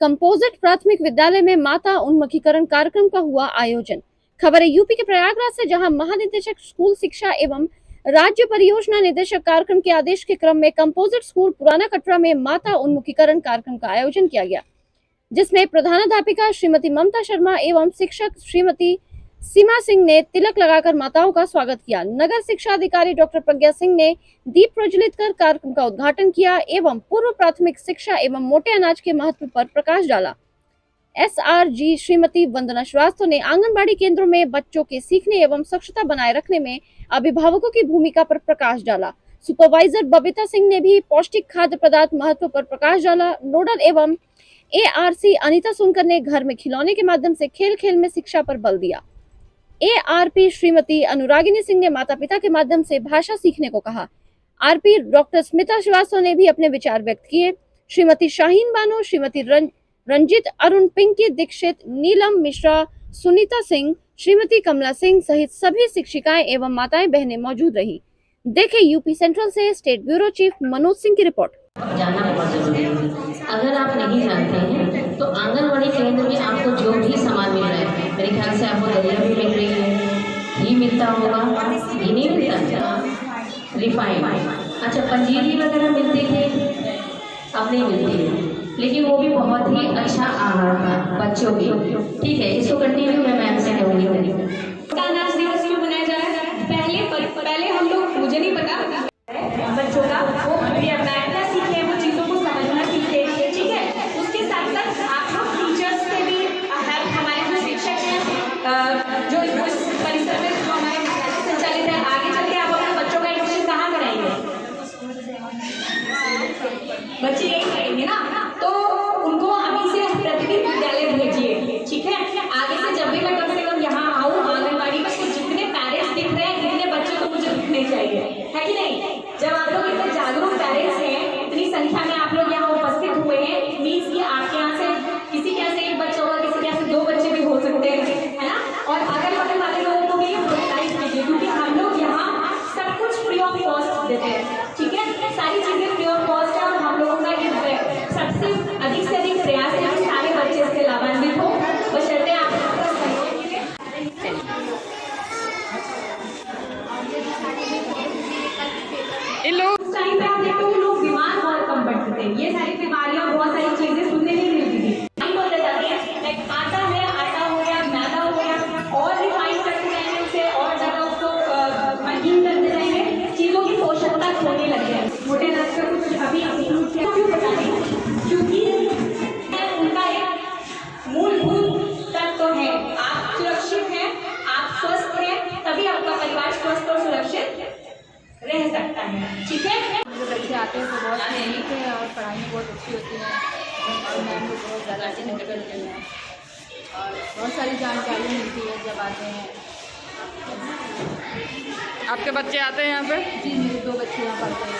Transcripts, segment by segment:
Composite प्राथमिक विद्यालय में माता उन्मुखीकरण कार्यक्रम का हुआ आयोजन। खबर है यूपी के प्रयागराज से, जहां महानिदेशक स्कूल शिक्षा एवं राज्य परियोजना निदेशक कार्यक्रम के आदेश के क्रम में कंपोजिट स्कूल पुराना कटरा में माता उन्मुखीकरण कार्यक्रम का आयोजन किया गया, जिसमें प्रधानाध्यापिका श्रीमती ममता शर्मा एवं शिक्षक श्रीमती सीमा सिंह ने तिलक लगाकर माताओं का स्वागत किया। नगर शिक्षा अधिकारी डॉक्टर प्रज्ञा सिंह ने दीप प्रज्वलित कर कार्यक्रम का उद्घाटन किया एवं पूर्व प्राथमिक शिक्षा एवं मोटे अनाज के महत्व पर प्रकाश डाला। SRG श्रीमती वंदना श्रीवास्तव ने आंगनबाड़ी केंद्रों में बच्चों के सीखने एवं स्वच्छता बनाए रखने में अभिभावकों की भूमिका पर प्रकाश डाला। सुपरवाइजर बबीता सिंह ने भी पौष्टिक खाद्य पदार्थ महत्व पर प्रकाश डाला। नोडल एवं ARC अनिता सोनकर ने घर में खिलौने के माध्यम से खेल खेल में शिक्षा पर बल दिया। ARP श्रीमती अनुरागिनी सिंह ने माता पिता के माध्यम से भाषा सीखने को कहा। RP डॉक्टर स्मिता श्रीवास्तव ने भी अपने विचार व्यक्त किए। श्रीमती शाहीन बानो, श्रीमती रंजित अरुण, पिंकी दीक्षित, नीलम मिश्रा, सुनीता सिंह, श्रीमती कमला सिंह सहित सभी शिक्षिकाएं एवं माताएं बहनें मौजूद रही। देखें यूपी सेंट्रल से state bureau chief Manoj Singh की रिपोर्ट। जानना बहुत जरूरी है। अगर आप नहीं जानते हैं तो आंगनबाड़ी केंद्र में आपको जो भी सामान मिल रहा है, मेरे ख्याल से आपको दलिया भी मिल रही है, घी मिलता होगा, घी नहीं मिलता, रिफाइंड, अच्छा पंजीरी वगैरह मिलती थी, अब नहीं मिलती है, लेकिन वो भी बहुत ही अच्छा आहार था बच्चों की। ठीक है, इसको कंटिन्यू मैं मैम से कहूँगी। अनाज दिवस क्यों मनाया जा रहा है? पहले हम लोग, मुझे नहीं पता, बच्चों का वो भी अपनाना सीखे, वो चीज़ों को समझना सीखे। ठीक है, उसके साथ साथ आप लोग टीचर्स से भी हेल्प, हमारे जो शिक्षक हैं जो इस परिसर में जो हमारे संचालित है, आगे चल के आप अपने बच्चों का एडमिशन कहाँ कराएंगे? बच्चे यही करेंगे ना, तो उनको अभी से प्रतिदिन विद्यालय भेजिए। ठीक है, आगे से जब भी मैं कम से कम यहाँ आऊँ आंगनबाड़ी में, तो जितने पेरेंट्स दिख रहे हैं इतने बच्चे तो मुझे दिखने चाहिए, है कि नहीं? जब आप लोग इतने जागरूक पेरेंट्स हैं, इतनी संख्या में आप लोग यहाँ उपस्थित हुए हैं, मीन्स कि आपके यहाँ से किसी के यहाँ से एक बच्चा होगा, किसी के यहाँ से 2 बच्चे भी हो सकते हैं, है ना? और अगल बगल वाले लोगों को भी प्रोत्साहित कीजिए, क्योंकि हम लोग यहाँ सब कुछ फ्री ऑफ कॉस्ट देते हैं। ठीक है, सारी चीज़ें फ्री ऑफ कॉस्ट है, और हम लोगों का ये सबसे अधिक से अधिक प्रयास है कि सारे बच्चे इससे लाभान्वित हो, बशर्ते आप लोगों का सहयोग मिले। उस टाइम पे आप देखो कि लोग बीमार बहुत कम पड़ते थे, ये सारी बीमारियां, बहुत सारी चीजें सुनने नहीं मिलती थी। हम बोलते जाते हैं लाइक आटा है, आटा हो गया, मैदा हो गया, और रिफाइन करते जाएंगे उसे, और ज़्यादा उसको महीन करते जाएंगे, चीज़ों की पोषकता खोने लग गया। मोटे अनाज का कुछ अभी इंक्लूड किया, क्यों बता दें? क्योंकि उनका एक मूलभूत तत्व है, आप सुरक्षित हैं, आप स्वस्थ हैं, तभी आपका परिवार स्वस्थ और सुरक्षित रह सकता है। ठीक है, जो बच्चे आते हैं तो बहुत मेहनत है और पढ़ाई में बहुत अच्छी होती है, और मैम लोग बहुत ज़्यादा सपोर्ट करते हैं और बहुत सारी जानकारी मिलती है जब आते हैं। आपके बच्चे आते हैं यहाँ पे? जी, मेरे 2 बच्चे यहाँ पढ़ते हैं,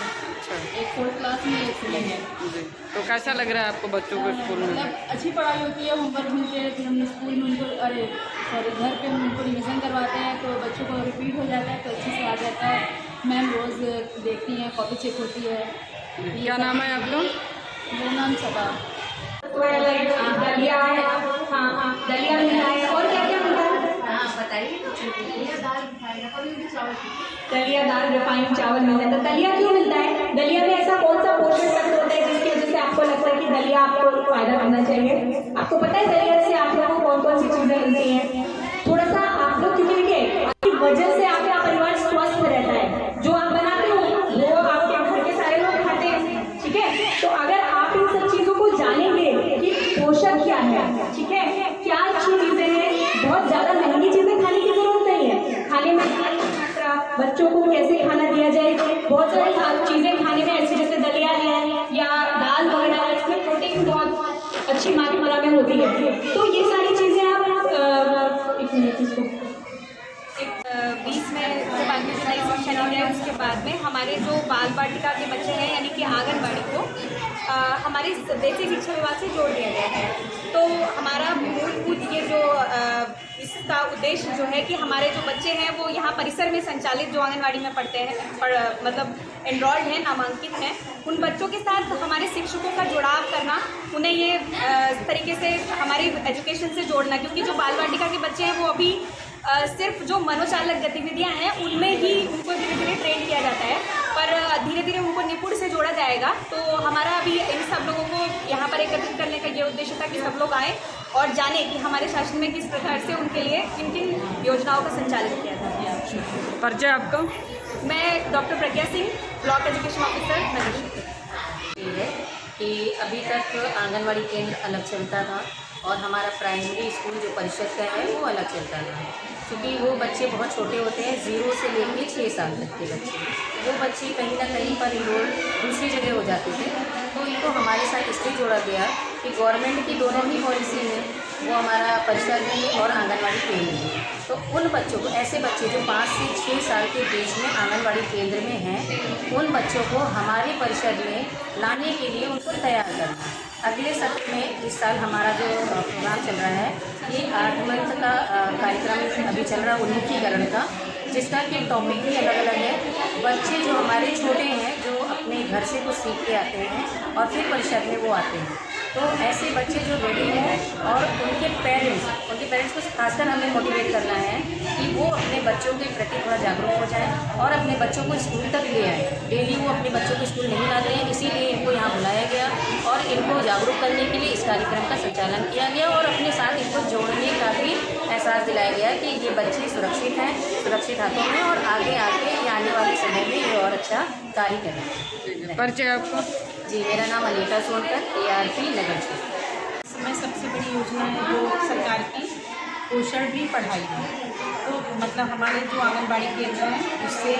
एक 4th क्लास में, एक 7th में। जी, तो कैसा लग रहा है आपको बच्चों को स्कूल में? मतलब अच्छी पढ़ाई होती है, होमवर्क मिलते हैं, फिर हम स्कूल में उनको घर पे हम उनको रिविज़न करवाते हैं, तो बच्चों को रिपीट हो जाता है, तो अच्छे से आ जाता है। मैम रोज़ देखती हैं, कॉपी चेक होती है। क्या नाम है आपका? मेरा नाम सबा। दलिया है, हाँ दलिया मिलता है, और क्या क्या मिलता है? बताइए। दलिया, दाल, रिफाइंड चावल मिलता है। तो दलिया क्यों मिलता है? दलिया में ऐसा कौन सा पोषक तत्व होता है जिसकी वजह से आपको लगता है कि दलिया आपको फायदा करना चाहिए? आपको पता है दलिया से आप लोगों को कौन कौन सी चीज़ें मिलती हैं? थोड़ा सा आप लोग, क्योंकि देखिए आपकी वजह से आपका परिवार स्वस्थ रहता है, जो आप बनाते हो वो आपके घर के सारे लोग खाते हैं। ठीक है, तो अगर आप इन सब चीज़ों को जानेंगे कि पोषक क्या है, ठीक है, क्या अच्छी चीज़ें हैं, बहुत ज़्यादा महंगी चीज़ें खाने की जरूरत नहीं है, खाने में बच्चों को कैसे खाना दिया जाए, बहुत सारी चीज़ें खाने में ऐसी, जैसे दलिया है या दाल वगैरह, इसमें प्रोटीन बहुत अच्छी मात्रा में होती है। बढ़ जाए उसके बाद में हमारे जो बाल वाटिका के बच्चे हैं यानी कि आंगनबाड़ी को हमारी बेसिक शिक्षा विभाग से जोड़ दिया गया है। तो हमारा मूलभूत ये जो इसका उद्देश्य जो है कि हमारे जो बच्चे हैं वो यहाँ परिसर में संचालित जो आंगनबाड़ी में पढ़ते हैं मतलब एनरोल्ड हैं, नामांकित हैं, उन बच्चों के साथ हमारे शिक्षकों का जुड़ाव करना, उन्हें ये तरीके से हमारी एजुकेशन से जोड़ना, क्योंकि जो बाल वाटिका के बच्चे हैं वो अभी सिर्फ जो मनोचालक गतिविधियां हैं उनमें ही उनको धीरे धीरे ट्रेन किया जाता है, पर धीरे धीरे उनको निपुण से जोड़ा जाएगा। तो हमारा अभी इन सब लोगों को यहाँ पर एकत्रित करने का ये उद्देश्य था कि सब लोग आएँ और जाने कि हमारे शासन में किस प्रकार से उनके लिए किन किन योजनाओं का संचालित किया जाता है। परिचय आपका? मैं doctor Pragya Singh, block education officer, नगर। ये है कि अभी तक आंगनवाड़ी केंद्र अलग चलता था और हमारा प्राइमरी स्कूल जो परिषद का है वो अलग चलता था, क्योंकि वो बच्चे बहुत छोटे होते हैं, 0 से लेकर 6 साल तक के बच्चे, वो बच्चे कहीं ना कहीं पर इनरोल दूसरी जगह हो जाते थे। तो इनको हमारे साथ इसलिए जोड़ा गया कि गवर्नमेंट की दोनों ही पॉलिसी है, वो हमारा परिषद में और आंगनवाड़ी केंद्र में। तो उन बच्चों को, ऐसे बच्चे जो 5 से 6 साल के बीच में आंगनवाड़ी केंद्र में हैं, उन बच्चों को हमारे परिषद में लाने के लिए उनको तैयार करना। अगले सत्र में इस साल हमारा जो प्रोग्राम चल रहा है, ये 8 मंथ का कार्यक्रम अभी चल रहा है उन्मुखीकरण का, जिसका कि टॉपिक भी अलग अलग है। बच्चे जो हमारे छोटे हैं, जो अपने घर से कुछ सीख के आते हैं और फिर परिषद में वो आते हैं, तो ऐसे बच्चे जो रेडी हों और उनके पेरेंट्स को खासकर हमें मोटिवेट करना है कि वो अपने बच्चों के प्रति थोड़ा जागरूक हो जाएं और अपने बच्चों को स्कूल तक ले आएँ। डेली वो अपने बच्चों को स्कूल नहीं ला रहे हैं, इसीलिए इनको यहाँ बुलाया गया और इनको जागरूक करने के लिए इस कार्यक्रम का संचालन किया गया और अपने साथ इनको जोड़ने का भी एहसास दिलाया गया कि ये बच्चे सुरक्षित हैं, सुरक्षित हाथों में, और आगे आने वाले समय में ये और अच्छा कार्य करें। परिचय आपका? जी, मेरा नाम अनीता सोनकर, ARP नगर क्षेत्र। इसमें सबसे बड़ी योजना है जो सरकार की पोषण भी पढ़ाई है। तो मतलब हमारे जो आंगनबाड़ी केंद्र हैं उससे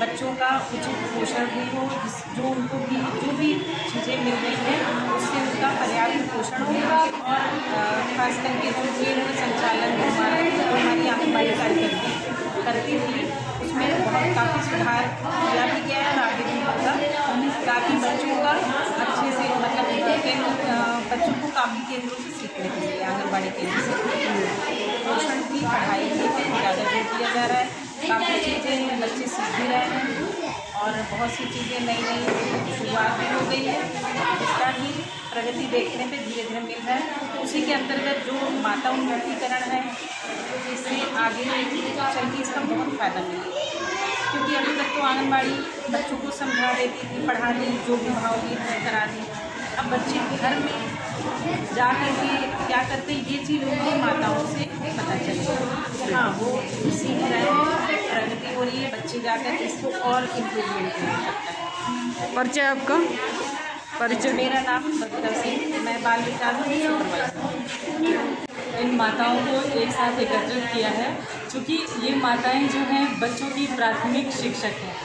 बच्चों का उचित पोषण भी हो, जो उनको भी जो भी चीज़ें मिल रही हैं उससे उनका पर्याप्त पोषण होगा। और खास करके जो केंद्र संचालन हमारी आंगनबाड़ी कार्यकर्ता करती थी, उसमें बहुत काफ़ी सुधार किया भी गया है और आगे भी होगा, ताकि बच्चों का अच्छे से मतलब बच्चों को काफ़ी केंद्रों से सीखने के लिए आंगनबाड़ी केंद्र से पोषण की पढ़ाई के लिए ज़्यादा जोर दिया जा रहा है। काफ़ी चीज़ें बच्चे सीख भी रहे हैं और बहुत सी चीज़ें नई शुरुआत भी हो गई है, इसका ही प्रगति देखने पे धीरे धीरे मिल रहा है। उसी के अंतर्गत जो माता उन्मुखीकरण है, इससे आगे चल के इसका बहुत फ़ायदा मिलेगा, क्योंकि अभी तक तो आंगनबाड़ी बच्चों को समझा देती थी, पढ़ा दी, जो भी भावगीत है करा दी। अब बच्चे घर में जा कर के क्या करते हैं, ये चीज़ उनकी माताओं से पता चलती है। हाँ, वो सीख रहे हैं, प्रगति हो रही है, बच्चे जाकर इसको और इम्प्रूवमेंट कर सकता है। परिचय आपका? परिचय? मेरा नाम बबीता सिंह, मैं बाल विकास सुपरवाइजर। इन माताओं को एक साथ एकत्रित किया है, क्योंकि ये माताएं जो हैं बच्चों की प्राथमिक शिक्षक हैं।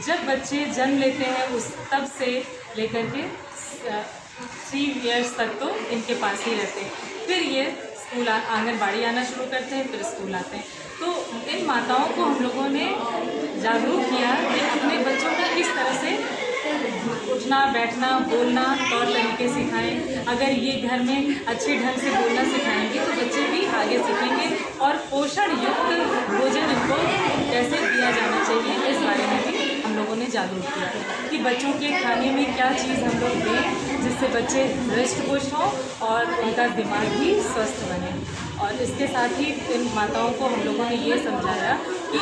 जब बच्चे जन्म लेते हैं उस तब से लेकर के 3 इयर्स तक तो इनके पास ही रहते हैं, फिर ये स्कूल आंगनबाड़ी आना शुरू करते हैं, फिर स्कूल आते हैं। तो इन माताओं को हम लोगों ने जागरूक किया कि अपने बच्चों को किस तरह से उठना, बैठना, बोलना, तौर तरीके सिखाएं। अगर ये घर में अच्छे ढंग से बोलना सिखाएंगे तो बच्चे भी आगे सीखेंगे और पोषण युक्त भोजन इनको कैसे दिया जाना चाहिए, इस बारे में भी हम लोगों ने जागरूक किया कि बच्चों के खाने में क्या चीज़ हम लोग दें जिससे बच्चे हृष्ट पुष्ट हों और उनका दिमाग भी स्वस्थ बने। और इसके साथ ही इन माताओं को हम लोगों ने ये समझाया कि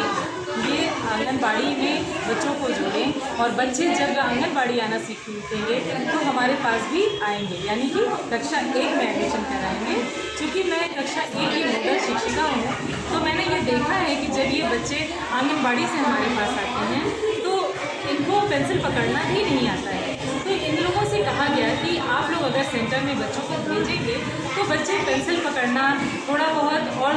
ये आंगनबाड़ी में बच्चों को जोड़ें और बच्चे जब आंगनबाड़ी आना सीखेंगे तो हमारे पास भी आएंगे, यानी कि कक्षा 1 में एडमिशन कराएंगे। क्योंकि मैं कक्षा 1 की मॉडल शिक्षिका हूँ, तो मैंने ये देखा है कि जब ये बच्चे आंगनबाड़ी से हमारे पास आते हैं तो इनको पेंसिल पकड़ना ही नहीं आता है। तो इन लोगों से कहा गया कि आप लोग अगर सेंटर में बच्चों को भेजेंगे तो बच्चे पेंसिल पकड़ना, थोड़ा बहुत और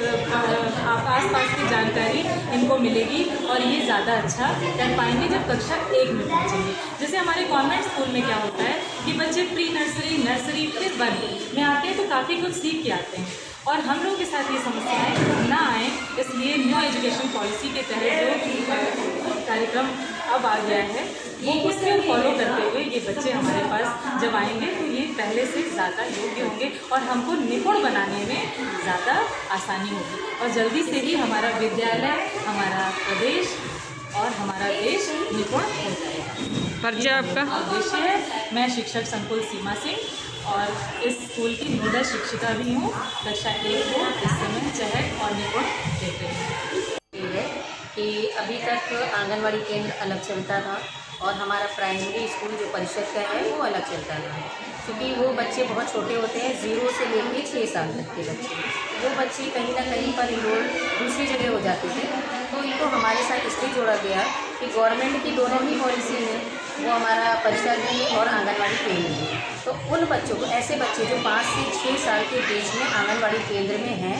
आस-पास की जानकारी इनको मिलेगी और ये ज़्यादा अच्छा कर पाएंगे जब कक्षा 1 में पहुँचेंगे। जैसे हमारे कॉन्वेंट स्कूल में क्या होता है कि बच्चे प्री नर्सरी, नर्सरी फिर 1 में आते हैं तो काफ़ी कुछ सीख के आते हैं। और हम लोगों के साथ ये समस्याएं ना आए, इसलिए न्यू एजुकेशन पॉलिसी के तहत जो कार्यक्रम अब आ गया है वो उसको फॉलो करते हुए ये बच्चे हमारे पास जब आएंगे तो ये पहले से ज़्यादा योग्य होंगे और हमको निपुण बनाने में ज़्यादा आसानी होगी और जल्दी से ही हमारा विद्यालय, हमारा प्रदेश और हमारा देश निपुण हो जाएगा। परिचय आपका? उद्देश्य है, मैं शिक्षक संकुल सीमा सिंह और इस स्कूल की नोडल शिक्षिका भी हूँ। कक्षा 1 को इस समय चहक और निपुण देते हैं। ये है कि अभी तक आंगनवाड़ी केंद्र अलग चलता था और हमारा प्राइमरी स्कूल जो परिषद का है वो अलग चलता था, क्योंकि वो बच्चे बहुत छोटे होते हैं, 0 से लेकर 6 साल तक के बच्चे, वो बच्चे कहीं ना कहीं पर इनरोल दूसरी जगह हो जाते थे। तो इनको हमारे साथ इसलिए जोड़ा गया कि गवर्नमेंट की दोनों ही पॉलिसी है, वो हमारा परिषद भी और आंगनवाड़ी केंद्र भी। तो उन बच्चों को, ऐसे बच्चे जो 5 से 6 साल के बीच में आंगनवाड़ी केंद्र में हैं,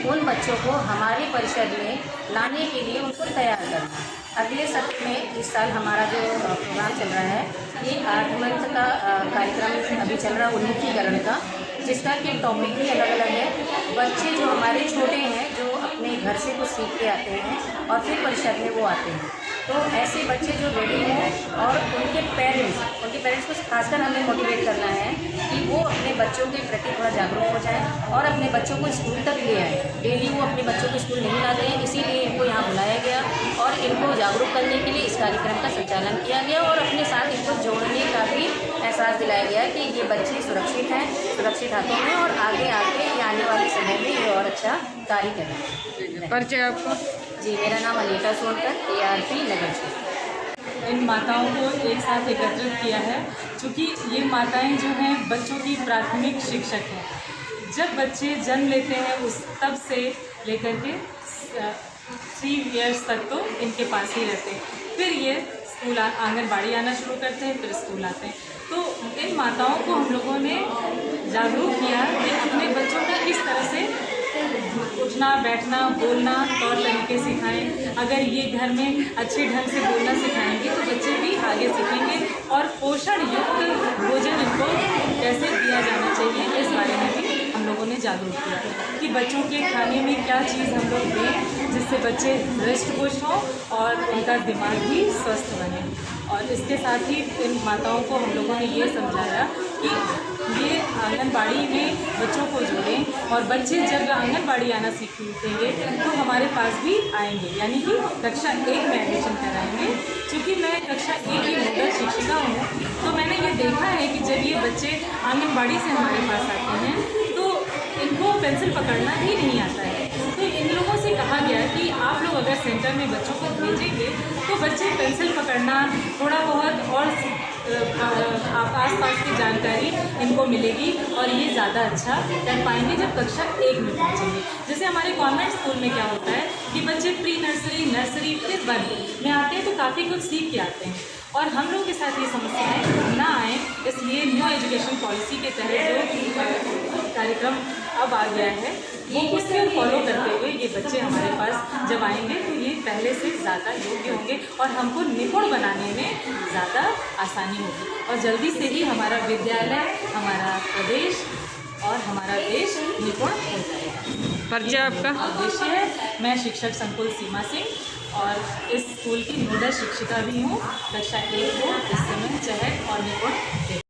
उन बच्चों को हमारे परिषद में लाने के लिए उनको तैयार करना। अगले सत्र में इस साल हमारा जो प्रोग्राम चल रहा है, ये 8 मंथ का कार्यक्रम अभी चल रहा है उन्मुखीकरण का, जिसका कि टॉपिक भी अलग अलग है। बच्चे जो हमारे छोटे हैं, जो अपने घर से कुछ सीख के आते हैं और फिर परिषद में वो आते हैं, तो ऐसे बच्चे जो रेडी हैं और उनके पेरेंट्स को खासकर हमें मोटिवेट करना है कि वो अपने बच्चों के प्रति थोड़ा जागरूक हो जाए और अपने बच्चों को स्कूल तक ले आए। डेली वो अपने बच्चों को स्कूल नहीं लाते हैं, इसीलिए इनको यहाँ बुलाया गया और इनको जागरूक करने के लिए इस कार्यक्रम का संचालन किया गया और अपने साथ इनको जोड़ने का भी एहसास दिलाया गया कि ये बच्चे सुरक्षित हैं, सुरक्षित हाथों में और आगे आने वाले समय में ये और अच्छा कार्य करें। परिचय आपका? जी, मेरा नाम अनीता सोनकर, ARP नगर क्षेत्र। इन माताओं को एक साथ एकत्रित किया है क्योंकि ये माताएं जो हैं बच्चों की प्राथमिक शिक्षक हैं। जब बच्चे जन्म लेते हैं उस तब से लेकर के 3 ईयर्स तक तो इनके पास ही रहते हैं, फिर ये स्कूल आंगनबाड़ी आना शुरू करते हैं, फिर स्कूल आते हैं। तो इन माताओं को हम लोगों ने जागरूक किया कि अपने बच्चों को किस तरह से उठना, बैठना, बोलना तौर तरीके सिखाएं। अगर ये घर में अच्छे ढंग से बोलना सिखाएंगे तो बच्चे भी आगे सीखेंगे और पोषण युक्त भोजन इनको कैसे दिया जाना चाहिए इस बारे में भी हम लोगों ने जागरूक किया कि बच्चों के खाने में क्या चीज़ हम लोग दें जिससे बच्चे हृष्ट पुष्ट हों और उनका दिमाग भी स्वस्थ बने। और इसके साथ ही इन माताओं को हम लोगों ने ये समझाया कि ये आंगनबाड़ी में बच्चों को जोड़ें और बच्चे जब आंगनबाड़ी आना सीखेंगे तो हमारे पास भी आएंगे, यानी कि कक्षा 1 में एडमिशन कराएंगे। क्योंकि मैं कक्षा 1 की नोडल शिक्षिका हूँ तो मैंने ये देखा है कि जब ये बच्चे आंगनबाड़ी से हमारे पास आते हैं तो इनको पेंसिल पकड़ना ही नहीं आता है। तो इन लोगों से कहा गया कि आप लोग अगर सेंटर में बच्चों को भेजेंगे तो बच्चे पेंसिल पकड़ना थोड़ा बहुत और आस-पास की जानकारी इनको मिलेगी और ये ज़्यादा अच्छा कर पाएंगे जब कक्षा 1 में पहुँचेंगे। जैसे हमारे कॉन्वेंट स्कूल में क्या होता है कि बच्चे प्री नर्सरी, नर्सरी फिर 1 में आते हैं तो काफ़ी कुछ सीख के आते हैं और हम लोगों के साथ ये समस्याएं ना आए, इसलिए न्यू एजुकेशन पॉलिसी के तहत जो कार्यक्रम अब आ गया है वो उसको फॉलो करते हुए ये बच्चे हमारे पास जब आएंगे तो ये पहले से ज़्यादा योग्य होंगे और हमको निपुण बनाने में ज़्यादा आसानी होगी और जल्दी से ही हमारा विद्यालय, हमारा प्रदेश और हमारा देश निपुण हो जाएगा। परिचय आपका? उद्देश्य है, मैं शिक्षक संकुल सीमा सिंह और इस स्कूल की नोडल शिक्षिका भी हूँ। कक्षा 1 को इस समय चहक और निपुण